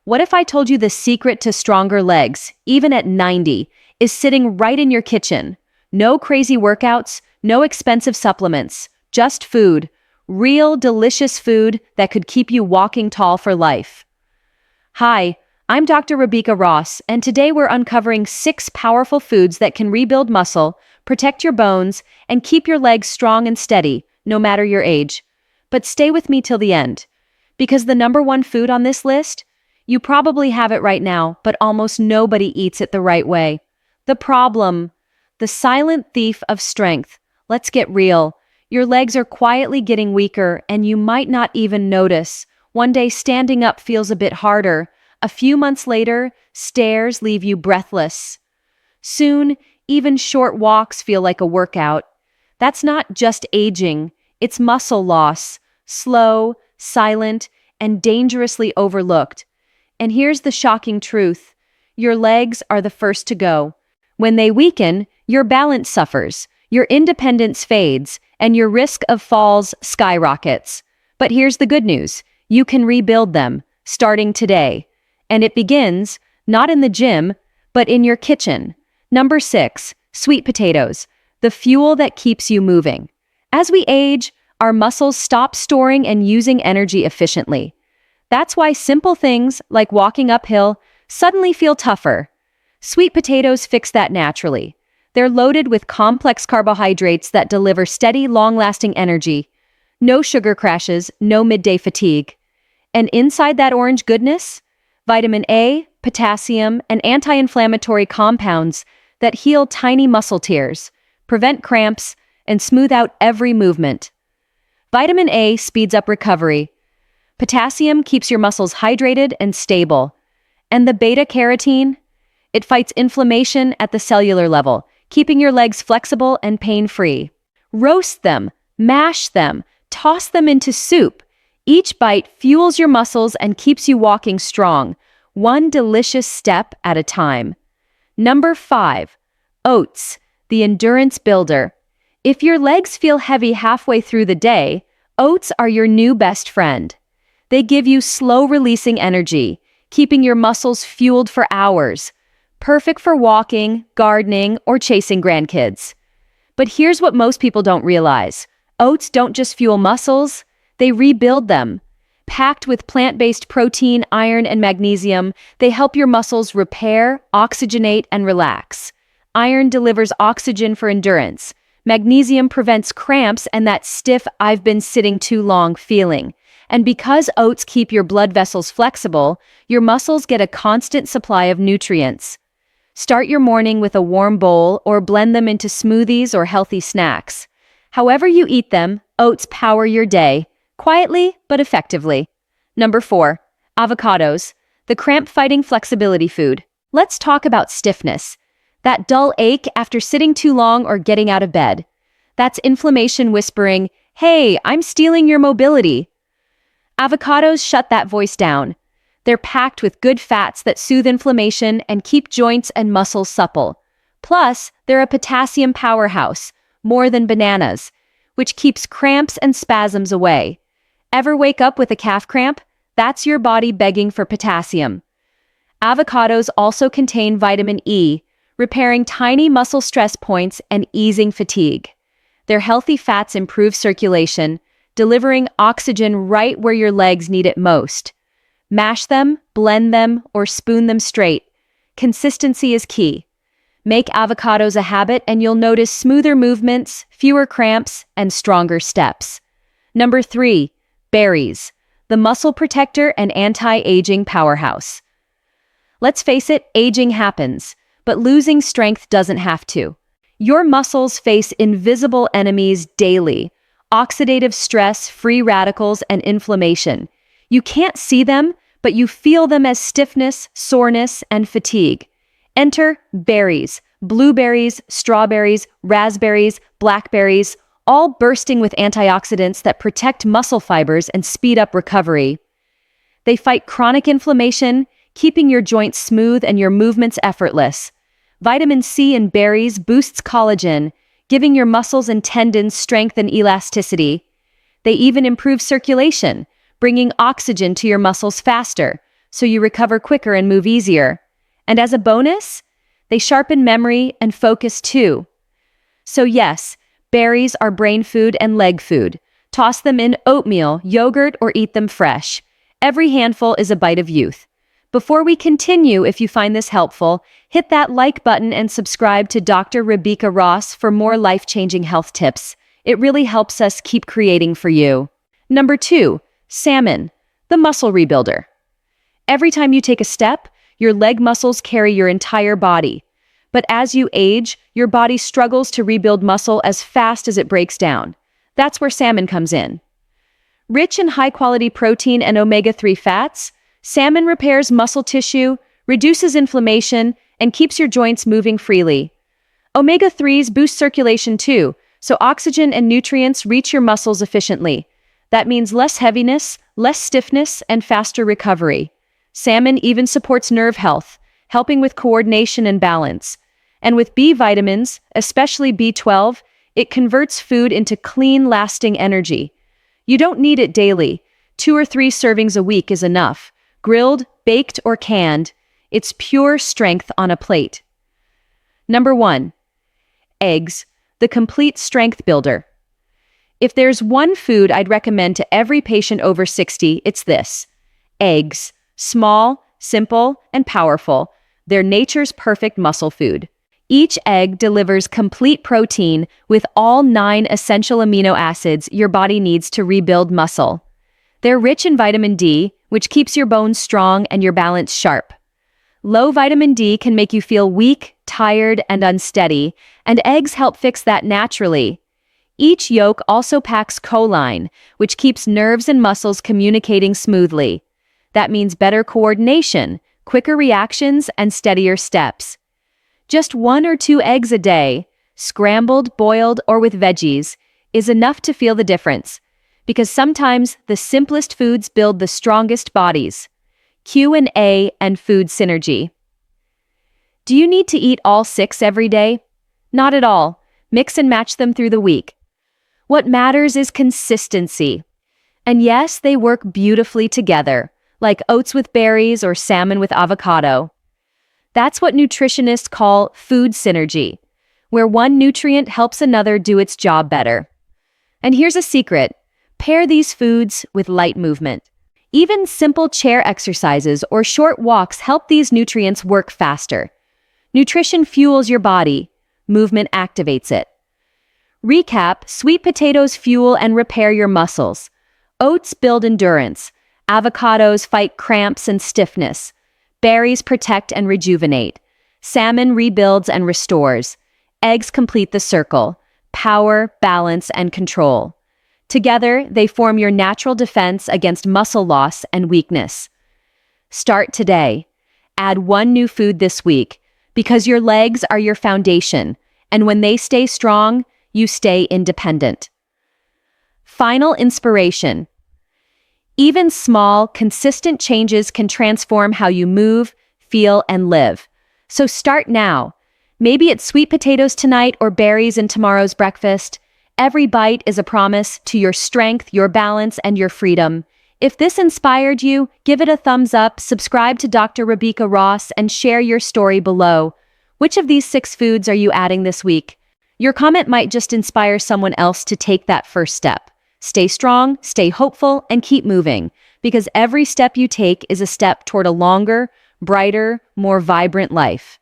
What if I told you the secret to stronger legs, even at 90, is sitting right in your kitchen? No crazy workouts, no expensive supplements, just food. Real, delicious food that could keep you walking tall for life. Hi, I'm Dr. Rabeeca Ross, and today we're uncovering 6 powerful foods that can rebuild muscle, protect your bones, and keep your legs strong and steady, no matter your age. But stay with me till the end. Because the number one food on this list? You probably have it right now, but almost nobody eats it the right way. The problem. The silent thief of strength. Let's get real. Your legs are quietly getting weaker, and you might not even notice. One day standing up feels a bit harder. A few months later, stairs leave you breathless. Soon, even short walks feel like a workout. That's not just aging, it's muscle loss. Slow, silent, and dangerously overlooked. And here's the shocking truth. Your legs are the first to go. When they weaken, your balance suffers, your independence fades, and your risk of falls skyrockets. But here's the good news. You can rebuild them, starting today. And it begins, not in the gym, but in your kitchen. Number 6, sweet potatoes, the fuel that keeps you moving. As we age, our muscles stop storing and using energy efficiently. That's why simple things like walking uphill suddenly feel tougher. Sweet potatoes fix that naturally. They're loaded with complex carbohydrates that deliver steady, long-lasting energy. No sugar crashes, no midday fatigue. And inside that orange goodness, vitamin A, potassium, and anti-inflammatory compounds that heal tiny muscle tears, prevent cramps, and smooth out every movement. Vitamin A speeds up recovery. Potassium keeps your muscles hydrated and stable. And the beta-carotene? It fights inflammation at the cellular level, keeping your legs flexible and pain-free. Roast them, mash them, toss them into soup. Each bite fuels your muscles and keeps you walking strong, one delicious step at a time. Number 5, oats, the endurance builder. If your legs feel heavy halfway through the day, oats are your new best friend. They give you slow-releasing energy, keeping your muscles fueled for hours. Perfect for walking, gardening, or chasing grandkids. But here's what most people don't realize. Oats don't just fuel muscles, they rebuild them. Packed with plant-based protein, iron, and magnesium, they help your muscles repair, oxygenate, and relax. Iron delivers oxygen for endurance. Magnesium prevents cramps and that stiff "I've been sitting too long" feeling. And because oats keep your blood vessels flexible, your muscles get a constant supply of nutrients. Start your morning with a warm bowl or blend them into smoothies or healthy snacks. However you eat them, oats power your day, quietly but effectively. Number 4, avocados, the cramp-fighting flexibility food. Let's talk about stiffness. That dull ache after sitting too long or getting out of bed. That's inflammation whispering, "Hey, I'm stealing your mobility." Avocados shut that voice down. They're packed with good fats that soothe inflammation and keep joints and muscles supple. Plus, they're a potassium powerhouse, more than bananas, which keeps cramps and spasms away. Ever wake up with a calf cramp? That's your body begging for potassium. Avocados also contain vitamin E, repairing tiny muscle stress points and easing fatigue. Their healthy fats improve circulation, delivering oxygen right where your legs need it most. Mash them, blend them, or spoon them straight. Consistency is key. Make avocados a habit and you'll notice smoother movements, fewer cramps, and stronger steps. Number 3, berries, the muscle protector and anti-aging powerhouse. Let's face it, aging happens, but losing strength doesn't have to. Your muscles face invisible enemies daily: oxidative stress, free radicals, and inflammation. You can't see them, but you feel them as stiffness, soreness, and fatigue. Enter berries, blueberries, strawberries, raspberries, blackberries, all bursting with antioxidants that protect muscle fibers and speed up recovery. They fight chronic inflammation, keeping your joints smooth and your movements effortless. Vitamin C in berries boosts collagen, giving your muscles and tendons strength and elasticity. They even improve circulation, bringing oxygen to your muscles faster, so you recover quicker and move easier. And as a bonus, they sharpen memory and focus too. So yes, berries are brain food and leg food. Toss them in oatmeal, yogurt, or eat them fresh. Every handful is a bite of youth. Before we continue, if you find this helpful, hit that like button and subscribe to Dr. Rabeeca Ross for more life-changing health tips. It really helps us keep creating for you. Number 2, salmon, the muscle rebuilder. Every time you take a step, your leg muscles carry your entire body. But as you age, your body struggles to rebuild muscle as fast as it breaks down. That's where salmon comes in. Rich in high-quality protein and omega-3 fats, salmon repairs muscle tissue, reduces inflammation, and keeps your joints moving freely. Omega-3s boost circulation too, so oxygen and nutrients reach your muscles efficiently. That means less heaviness, less stiffness, and faster recovery. Salmon even supports nerve health, helping with coordination and balance. And with B vitamins, especially B12, it converts food into clean, lasting energy. You don't need it daily. 2 or 3 servings a week is enough. Grilled, baked, or canned, it's pure strength on a plate. Number 1, eggs, the complete strength builder. If there's one food I'd recommend to every patient over 60, it's this. Eggs. Small, simple, and powerful. They're nature's perfect muscle food. Each egg delivers complete protein with all 9 essential amino acids your body needs to rebuild muscle. They're rich in vitamin D, which keeps your bones strong and your balance sharp. Low vitamin D can make you feel weak, tired, and unsteady, and eggs help fix that naturally. Each yolk also packs choline, which keeps nerves and muscles communicating smoothly. That means better coordination, quicker reactions, and steadier steps. Just 1 or 2 eggs a day, scrambled, boiled, or with veggies, is enough to feel the difference. Because sometimes the simplest foods build the strongest bodies. Q&A and food synergy. Do you need to eat all 6 every day? Not at all. Mix and match them through the week. What matters is consistency. And yes, they work beautifully together, like oats with berries or salmon with avocado. That's what nutritionists call food synergy, where one nutrient helps another do its job better. And here's a secret. Pair these foods with light movement. Even simple chair exercises or short walks help these nutrients work faster. Nutrition fuels your body. Movement activates it. Recap: sweet potatoes fuel and repair your muscles. Oats build endurance. Avocados fight cramps and stiffness. Berries protect and rejuvenate. Salmon rebuilds and restores. Eggs complete the circle: power, balance, and control. Together, they form your natural defense against muscle loss and weakness. Start today. Add 1 new food this week, because your legs are your foundation, and when they stay strong, you stay independent. Final inspiration. Even small, consistent changes can transform how you move, feel, and live. So start now. Maybe it's sweet potatoes tonight or berries in tomorrow's breakfast. Every bite is a promise to your strength, your balance, and your freedom. If this inspired you, give it a thumbs up, subscribe to Dr. Rabeeca Ross, and share your story below. Which of these 6 foods are you adding this week? Your comment might just inspire someone else to take that first step. Stay strong, stay hopeful, and keep moving, because every step you take is a step toward a longer, brighter, more vibrant life.